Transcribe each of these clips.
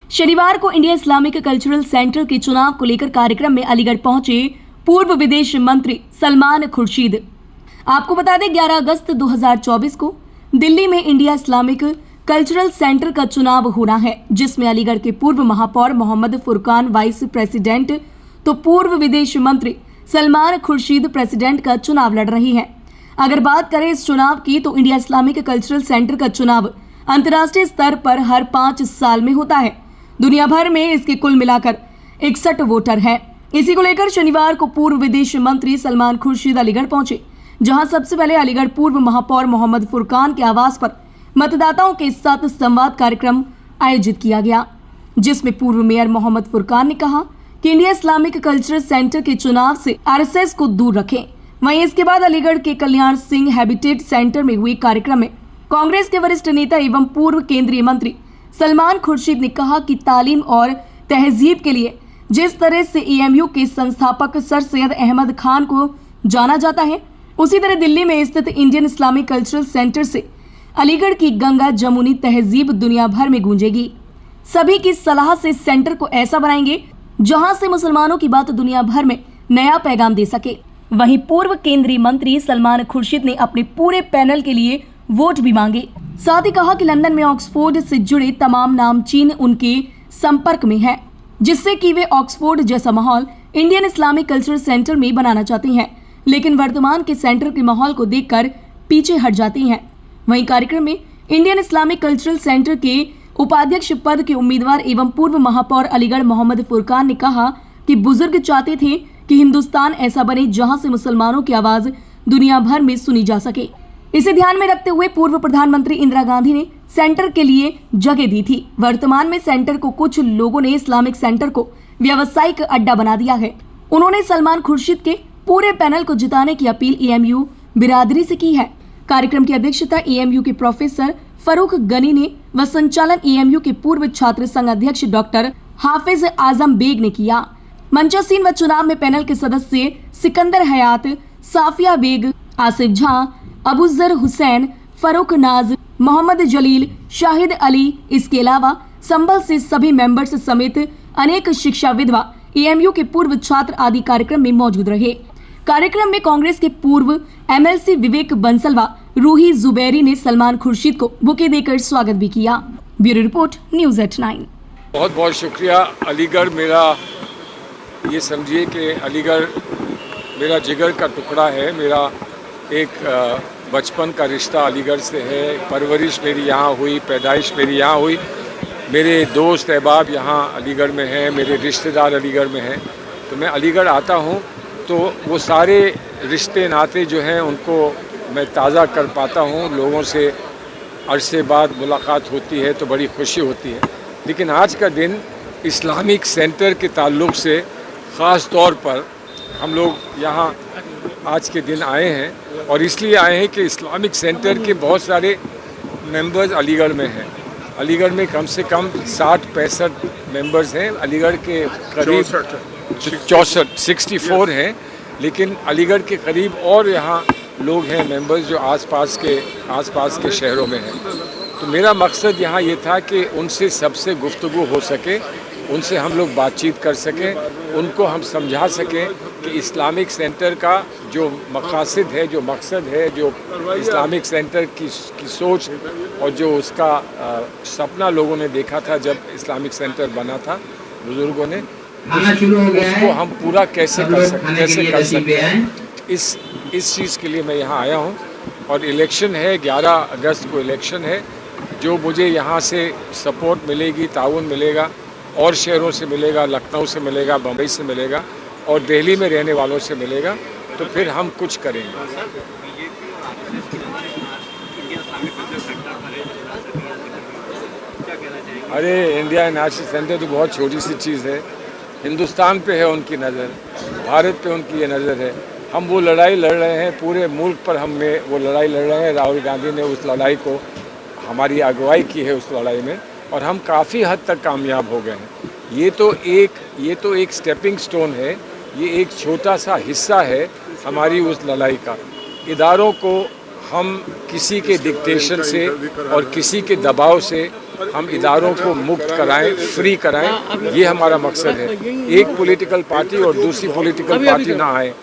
शनिवार को India Islamic cultural centre के चुनाव को लेकर कार्यक्रम में अलीगढ़ पहुंचे पूर्व विदेश मंत्री सलमान खुर्शीद। आपको बता दें 11 अगस्त 2024 को दिल्ली में इंडिया इस्लामिक कल्चरल सेंटर का चुनाव होना है, जिसमें अलीगढ़ के पूर्व महापौर मोहम्मद फुरकान वाइस प्रेसिडेंट तो पूर्व विदेश मंत्री सलमान खुर्शीद प्रेसिडेंट का चुनाव लड़ रही हैं। अगर बात करें इस चुनाव की तो इंडिया इस्लामिक कल्चरल सेंटर का चुनाव अंतर्राष्ट्रीय स्तर पर हर 5 साल में होता है। दुनिया भर में इसके कुल मिलाकर 61 वोटर हैं। इसी को लेकर शनिवार को पूर्व विदेश मंत्री सलमान खुर्शीद अलीगढ़ पहुंचे, जहां सबसे पहले अलीगढ़ पूर्व महापौर मोहम्मद फुरकान के आवास पर मतदाताओं के साथ संवाद कार्यक्रम आयोजित किया गया, जिसमें पूर्व मेयर मोहम्मद फुरकान ने कहा कि इंडिया इस्लामिक कल्चरल सेंटर के चुनाव से आरएसएस को दूर रखें। वहीं इसके बाद अलीगढ़ के कल्याण सिंह हैबिटेट सेंटर में हुए कार्यक्रम में कांग्रेस के वरिष्ठ नेता एवं पूर्व केंद्रीय मंत्री सलमान खुर्शीद ने कहा कि तालीम और तहजीब के लिए जिस तरह से एएमयू के संस्थापक सर सैयद अहमद खान को जाना जाता है, उसी तरह दिल्ली में स्थित इंडियन इस्लामिक कल्चरल सेंटर से अलीगढ़ की गंगा जमुनी तहजीब दुनिया भर में गूंजेगी। सभी की सलाह से सेंटर को ऐसा बनाएंगे जहां से मुसलमानों की बात दुनिया भर में नया पैगाम दे सके। वहीं पूर्व केंद्रीय मंत्री सलमान खुर्शीद ने अपने पूरे पैनल के लिए वोट भी मांगे। साथ ही कहा कि लंदन में ऑक्सफोर्ड से जुड़े तमाम नामचीन उनके संपर्क में हैं, जिससे कि वे ऑक्सफोर्ड जैसा माहौल इंडियन इस्लामिक कल्चरल सेंटर में बनाना चाहती हैं, लेकिन वर्तमान के सेंटर के माहौल को देखकर पीछे हट जाती हैं। वहीं कार्यक्रम में इंडियन इस्लामिक कल्चरल सेंटर के उपाध्यक्ष पद के उम्मीदवार एवं पूर्व महापौर अलीगढ़ मोहम्मद फुरकान ने कहा कि बुजुर्ग चाहते थे कि हिंदुस्तान ऐसा बने जहां से मुसलमानों की आवाज दुनिया भर में सुनी जा सके। इसे ध्यान में रखते हुए पूर्व प्रधानमंत्री इंदिरा गांधी ने सेंटर के लिए जगह दी थी। वर्तमान में सेंटर को कुछ लोगों ने इस्लामिक सेंटर को व्यावसायिक अड्डा बना दिया है। उन्होंने सलमान खुर्शीद के पूरे पैनल को जिताने की अपील एएमयू बिरादरी से की है। कार्यक्रम की अध्यक्षता एएमयू के प्रोफेसर फरूक गनी ने व संचालन एएमयू के पूर्व छात्र संघ अध्यक्ष डॉक्टर हाफिज आजम बेग ने किया। मंचासीन व चुनाव में पैनल के सदस्य सिकंदर हयात, साफिया बेग, आसिफ झा, अबूजर हुसैन, फरूक नाज, मोहम्मद जलील, शाहिद अली, इसके अलावा संभल से सभी मेंबर्स समेत अनेक शिक्षाविद व एएमयू के पूर्व छात्र आदि कार्यक्रम में मौजूद रहे। कार्यक्रम में कांग्रेस के पूर्व एमएलसी विवेक बंसल व रूही जुबैरी ने सलमान खुर्शीद को बुके देकर स्वागत भी किया। Bureau report, news eight 9। बहुत बहुत शुक्रिया। अलीगढ़ मेरा, ये समझिए कि अलीगढ़ मेरा जिगर का टुकड़ा है। मेरा एक बचपन का रिश्ता अलीगढ़ से है। परवरिश मेरी यहाँ हुई, पैदाइश मेरी यहाँ हुई। मेरे दोस्त अहबाब यहाँ अलीगढ़ में हैं, मेरे रिश्तेदार अलीगढ़ में हैं। तो मैं अलीगढ़ आता हूँ तो वो सारे रिश्ते नाते जो हैं उनको मैं ताज़ा कर पाता हूँ। लोगों से अरसे बाद मुलाकात होती है तो बड़ी खुशी होती है। लेकिन आज का दिन इस्लामिक सेंटर के ताल्लुक़ से ख़ास तौर पर हम लोग यहाँ आज के दिन आए हैं, और इसलिए आए हैं कि इस्लामिक सेंटर के बहुत सारे मेंबर्स अलीगढ़ में हैं। अलीगढ़ में कम से कम 60-65 मेंबर्स हैं। अलीगढ़ के करीब 64 हैं, लेकिन अलीगढ़ के करीब और यहाँ लोग हैं मेंबर्स जो आसपास के शहरों में हैं। तो मेरा मकसद यहाँ ये था कि उनसे सबसे गुफ्तगू हो सके, उनसे हम लोग बातचीत कर सकें, उनको हम समझा सकें कि इस्लामिक सेंटर का जो मकासद है, जो मकसद है, जो इस्लामिक सेंटर की सोच और जो उसका सपना लोगों ने देखा था जब इस्लामिक सेंटर बना था बुज़ुर्गों ने, उसको हम पूरा कैसे कर सकते हैं। इस चीज़ के लिए मैं यहाँ आया हूँ। और इलेक्शन है, 11 अगस्त को इलेक्शन है। जो मुझे यहाँ से सपोर्ट मिलेगी, ताउन मिलेगा, और शहरों से मिलेगा, लखनऊ से मिलेगा, बम्बई से मिलेगा और दिल्ली में रहने वालों से मिलेगा, तो फिर हम कुछ करेंगे। अरे इंडिया नेशनल सेंटर तो बहुत छोटी सी चीज़ है। हिंदुस्तान पे है उनकी नज़र, भारत पे उनकी ये नज़र है। हम वो लड़ाई लड़ रहे हैं, पूरे मुल्क पर वो लड़ाई लड़ रहे हैं। राहुल गांधी ने उस लड़ाई को, हमारी अगुवाई की है उस लड़ाई में, और हम काफ़ी हद तक कामयाब हो गए हैं। ये तो एक स्टेपिंग स्टोन है, ये एक छोटा सा हिस्सा है हमारी उस लड़ाई का। इदारों को हम किसी के डिक्टेशन से और किसी के दबाव से हम इदारों को मुक्त कराएं, फ्री कराएं, ये हमारा मकसद है। एक पॉलिटिकल पार्टी और दूसरी पॉलिटिकल पार्टी ना आए।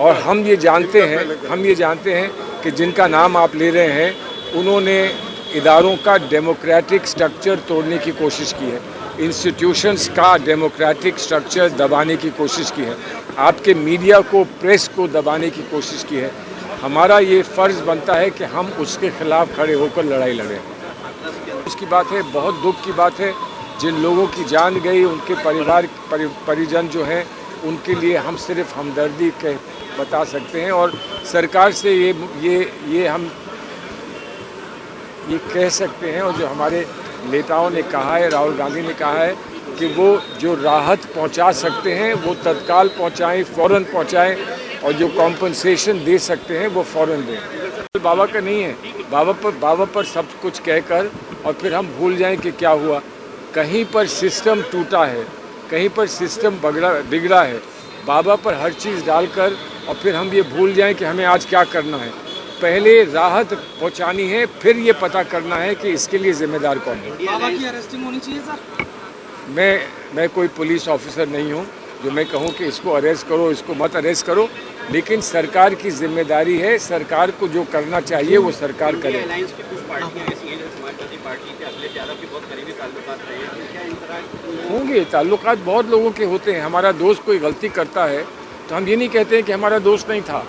और हम ये जानते हैं कि जिनका नाम आप ले रहे हैं उन्होंने इदारों का डेमोक्रेटिक स्ट्रक्चर तोड़ने की कोशिश की है, इंस्टीट्यूशंस का डेमोक्रेटिक स्ट्रक्चर दबाने की कोशिश की है, आपके मीडिया को, प्रेस को दबाने की कोशिश की है। हमारा ये फ़र्ज़ बनता है कि हम उसके ख़िलाफ़ खड़े होकर लड़ाई लड़ें। उसकी बात है, बहुत दुख की बात है, जिन लोगों की जान गई, उनके परिजन जो हैं, उनके लिए हम सिर्फ हमदर्दी बता सकते हैं। और सरकार से हम ये कह सकते हैं, और जो हमारे नेताओं ने कहा है, राहुल गांधी ने कहा है कि वो जो राहत पहुंचा सकते हैं वो तत्काल पहुंचाएं, फ़ौरन पहुंचाएं, और जो कॉम्पनसेशन दे सकते हैं वो फ़ौरन दें। बाबा का नहीं है, बाबा पर सब कुछ कहकर और फिर हम भूल जाएं कि क्या हुआ। कहीं पर सिस्टम टूटा है, कहीं पर सिस्टम बिगड़ा है, बाबा पर हर चीज़ डालकर और फिर हम ये भूल जाएं कि हमें आज क्या करना है। पहले राहत पहुंचानी है, फिर ये पता करना है कि इसके लिए जिम्मेदार कौन है। बाबा की अरेस्टिंग होनी चाहिए सर? मैं कोई पुलिस ऑफिसर नहीं हूं जो मैं कहूं कि इसको अरेस्ट करो, इसको मत अरेस्ट करो, लेकिन सरकार की जिम्मेदारी है, सरकार को जो करना चाहिए वो सरकार करे। अलायंस की कुछ पार्टियां ऐसी हैं जो समाजवादी पार्टी के अखिलेश यादव के बहुत करीबी ताल्लुकात रहे हैं, क्या इन तरह होंगे ताल्लुकात बहुत लोगों के होते हैं। हमारा दोस्त कोई गलती करता है तो हम ये नहीं कहते हैं कि हमारा दोस्त नहीं था।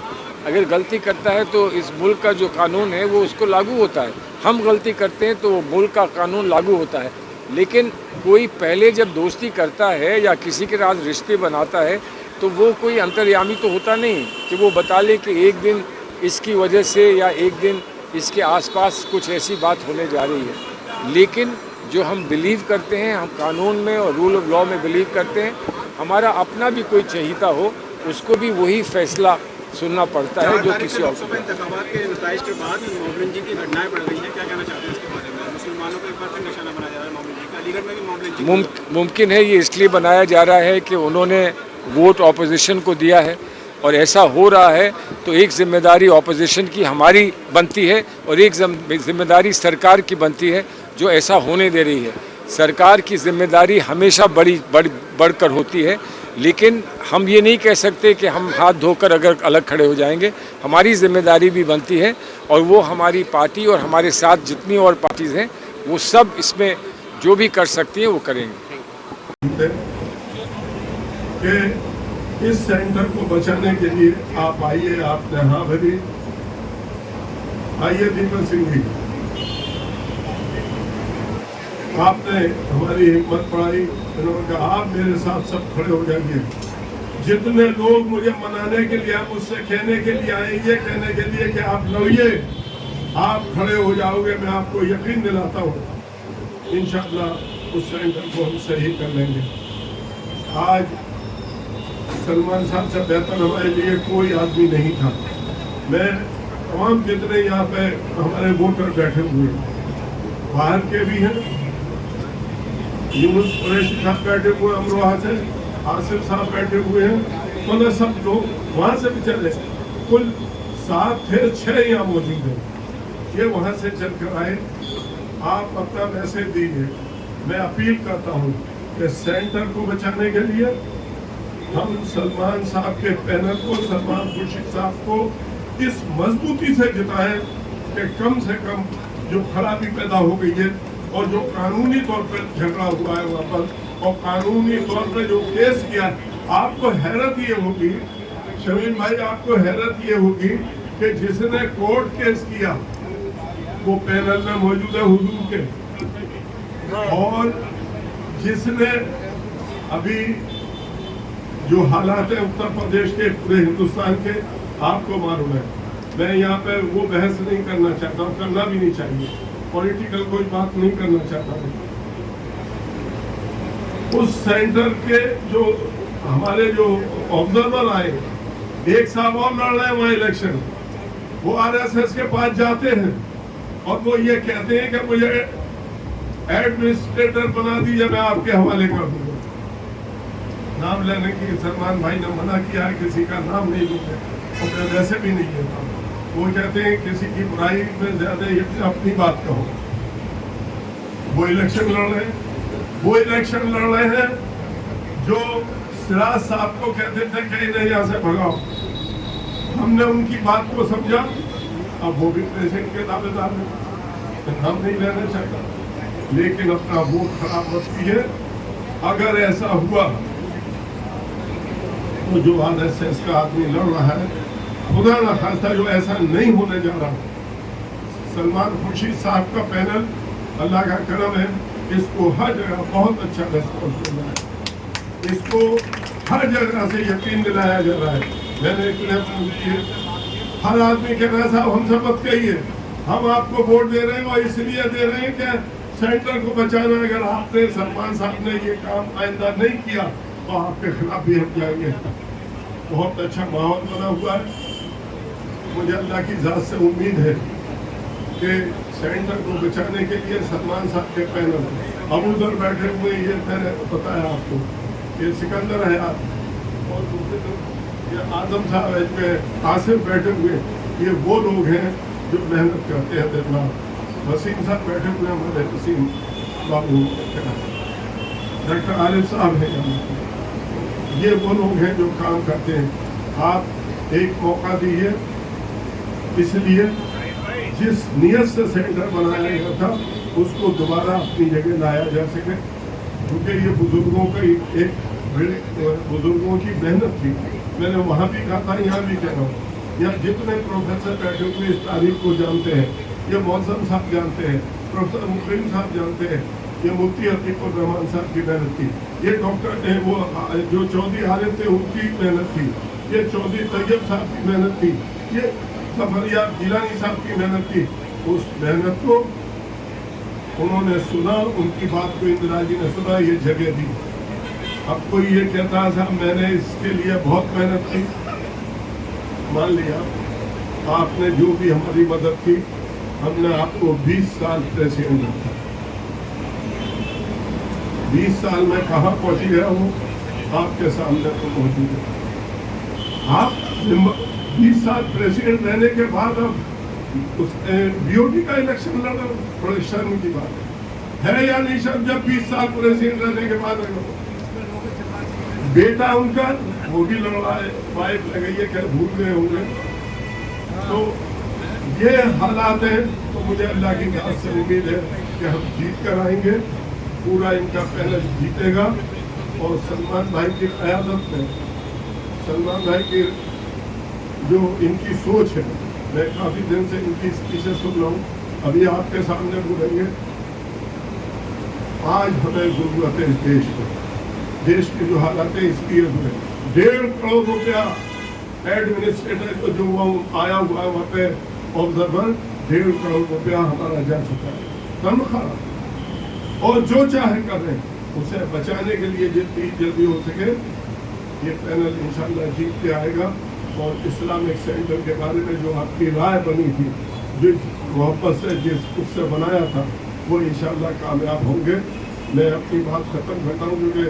अगर गलती करता है तो इस मुल्क का जो कानून है वो उसको लागू होता है। हम गलती करते हैं तो मुल्क का कानून लागू होता है। लेकिन कोई पहले जब दोस्ती करता है या किसी के साथ रिश्ते बनाता है तो वो कोई अंतर्यामी तो होता नहीं कि वो बता ले कि एक दिन इसकी वजह से या एक दिन इसके आसपास कुछ ऐसी बात होने जा रही है। लेकिन जो हम बिलीव करते हैं, हम कानून में और रूल ऑफ लॉ में बिलीव करते हैं, हमारा अपना भी कोई चहीता हो उसको भी वही फैसला सुनना पड़ता है जो किसी और को। इंतखाबात के नताइज के बाद मॉबलिंग की घटनाएं बढ़ रही हैं, क्या कहना चाहते हैं इसके बारे में? मुसलमानों को एक बार फिर निशाना बनाया जा रहा है मॉबलिंग का, अलीगढ़ में भी मॉबलिंग मुमकिन है ये इसलिए बनाया जा रहा है कि उन्होंने वोट ऑपोजिशन को दिया है, और ऐसा हो रहा है तो एक जिम्मेदारी ऑपोजिशन की हमारी बनती है और एक जिम्मेदारी सरकार की बनती है जो ऐसा होने दे रही है। सरकार की जिम्मेदारी हमेशा बढ़कर होती है, लेकिन हम ये नहीं कह सकते कि हम हाथ धोकर अगर अलग खड़े हो जाएंगे। हमारी जिम्मेदारी भी बनती है और वो हमारी पार्टी और हमारे साथ जितनी और पार्टीज़ हैं वो सब इसमें जो भी कर सकती हैं वो करेंगे। कि इस सेंटर को बचाने के लिए आप आइए, आपने हाँ भरी। आइए दीपक सिंह जी, आपने हमारी हिम्मत बढ़ाई। उन्होंने कहा आप मेरे साथ सब खड़े हो जाइए। जितने लोग मुझे मनाने के लिए, मुझसे कहने के लिए आए, ये कहने के लिए कि आप लड़िए, आप खड़े हो जाओगे, मैं आपको यकीन दिलाता हूँ इंशाअल्लाह उस सेंटर को हम सही कर लेंगे। आज सलमान साहब से बेहतर हमारे लिए कोई आदमी नहीं था। मैं तमाम जितने यहाँ पे हमारे वोटर बैठे हुए बाहर के भी हैं, यूनुस कुरैशी साहब बैठे हुए अमरोहा से, आसिफ साहब बैठे हुए हैं, मतलब सब लोग वहाँ से भी चले, कुल 7 थे, 6 यहाँ मौजूद हैं, ये वहाँ से चल कर आए। आप अपना मैसेज दीजिए। मैं अपील करता हूँ कि सेंटर को बचाने के लिए हम सलमान साहब के पैनल को, सलमान खुर्शीद साहब को इस मजबूती से जिताएं कि कम से कम जो खराबी पैदा हो गई है और जो कानूनी तौर पर झगड़ा हुआ है वहाँ पर, और कानूनी तौर पर जो केस किया, आपको हैरत ये होगी शमीन भाई, आपको हैरत ये होगी कि जिसने कोर्ट केस किया वो पैनल में मौजूद है हुजूर के, और जिसने अभी जो हालात है उत्तर प्रदेश के, पूरे हिंदुस्तान के, आपको मालूम है। मैं यहाँ पे वो बहस नहीं करना चाहता हूँ, करना भी नहीं चाहिए, पॉलिटिकल कोई बात नहीं करना चाहता हूँ। उस सेंटर के जो हमारे जो ऑब्जर्वर आए, एक साहब और लड़ रहे हैं वहाँ इलेक्शन, वो आरएसएस के पास जाते हैं और वो ये कहते हैं कि मुझे एडमिनिस्ट्रेटर बना दीजिए, मैं आपके हवाले कर दूंगा। नाम लेने की सलमान भाई ने मना किया है, किसी का नाम नहीं लूंगा, और मैं वैसे भी नहीं लेता। वो कहते हैं किसी की बुराई में ज्यादा ये अपनी बात कहो। वो इलेक्शन लड़ रहे हैं, वो इलेक्शन लड़ रहे हैं जो सिराज साहब को कहते थे कि इन्हें यहाँ से भगाओ। हमने उनकी बात को समझा, अब वो भी प्रेसिडेंट के दावेदार हैं, हम नहीं रहना चाहता, लेकिन अपना वोट खराब मत कीजिए। अगर ऐसा हुआ तो जो RSS का आदमी लड़ रहा है, खुदा ना खास्ता जो ऐसा नहीं होने जा रहा, सलमान खुर्शीद साहब का पैनल अल्लाह का करम है, इसको हर जगह बहुत अच्छा रिस्पॉन्स मिल रहा है, इसको हर जगह से यकीन दिलाया जा रहा है। मैंने हर आदमी कह रहा है साहब हमसे मत कहिए, हम आपको वोट दे रहे हैं और इसलिए दे रहे हैं कि सेंटर को बचाना। अगर आपने सलमान साहब ने ये काम आइंदा नहीं किया तो आपके खिलाफ भी हम जाएंगे। बहुत अच्छा माहौल बना हुआ है। मुझे अल्लाह की ज़ात से उम्मीद है कि सेंटर को बचाने के लिए सलमान साहब के पैनल अब उधर बैठे हुए, ये मैंने बताया आपको, ये सिकंदर है और दूसरे तरफ ये आजम साहब है, इसमें आसिफ बैठे हुए, ये वो लोग हैं जो मेहनत करते हैं दिन रात। वसीम साहब बैठे हुए हमारे, वसीम बाबू, डॉक्टर आरिफ साहब हैं, ये वो लोग हैं जो काम करते हैं। आप एक मौका दीजिए, इसलिए जिस नियत से सेंटर बनाया गया था उसको दोबारा अपनी जगह लाया जा सके, क्योंकि ये बुजुर्गों का एक बुजुर्गों की मेहनत थी। मैंने वहाँ भी कहा था, यहाँ भी कह रहा हूँ, यहाँ जितने प्रोफेसर बैठे हुए इस तारीख को जानते हैं, ये मौसम साहब जानते हैं, प्रोफेसर मुकरीम साहब जानते हैं, ये मुफ्ती अतीकुर रहमान साहब की मेहनत थी, ये डॉक्टर वो जो चौधरी आरिफ थे उनकी मेहनत थी, ये चौधरी तैयब साहब की मेहनत थी, ये सफरियाब गिलानी साहब की मेहनत थी। उस मेहनत को उन्होंने सुना, उनकी बात को इंदिरा जी ने सुना, ये जगह दी। अब कोई ये कहता है साहब मैंने इसके लिए बहुत मेहनत की, मान लिया आपने जो भी हमारी मदद की, हमने आपको 20 साल प्रेसिडेंट रखा। 20 साल में कहाँ पहुँच गया हूँ, आपके सामने तो मौजूद है। आप 20 साल प्रेसिडेंट रहने के बाद अब उस BOT का इलेक्शन लड़ रहे, बड़े शर्म की बात है या नहीं शर्म? जब 20 साल प्रेसिडेंट रहने के बाद बेटा उनका वो भी लड़ रहा है, वाइफ लगाई है, क्या भूल गए होंगे। तो ये हालात है, तो मुझे अल्लाह की ज़ात से उम्मीद है कि हम जीत कर आएंगे, पूरा इनका पैनल जीतेगा। और सलमान भाई की क़यादत में, सलमान भाई की जो इनकी सोच है, मैं काफ़ी दिन से इनकी स्पीचें सुन रहा हूँ, अभी आपके सामने बोलेंगे। आज हमें ज़रूरत है इस देश को, देश के जो हालात है इसलिए हुए 1.5 करोड़ रुपया एडमिनिस्ट्रेटर को जो वो आया हुआ है वहाँ पे ऑब्जर्वर, 1.5 करोड़ रुपया हमारा जा चुका है तनख्वाह, और जो चाहे कर रहे हैं उसे बचाने के लिए जितनी जल्दी हो सके ये पैनल इंशाल्लाह जीत के आएगा। और इस्लामिक सेंटर के बारे में जो आपकी राय बनी थी, जिस मोहब्बत से जिस उससे बनाया था, वो इंशाल्लाह कामयाब होंगे। मैं अपनी बात खत्म करता हूँ क्योंकि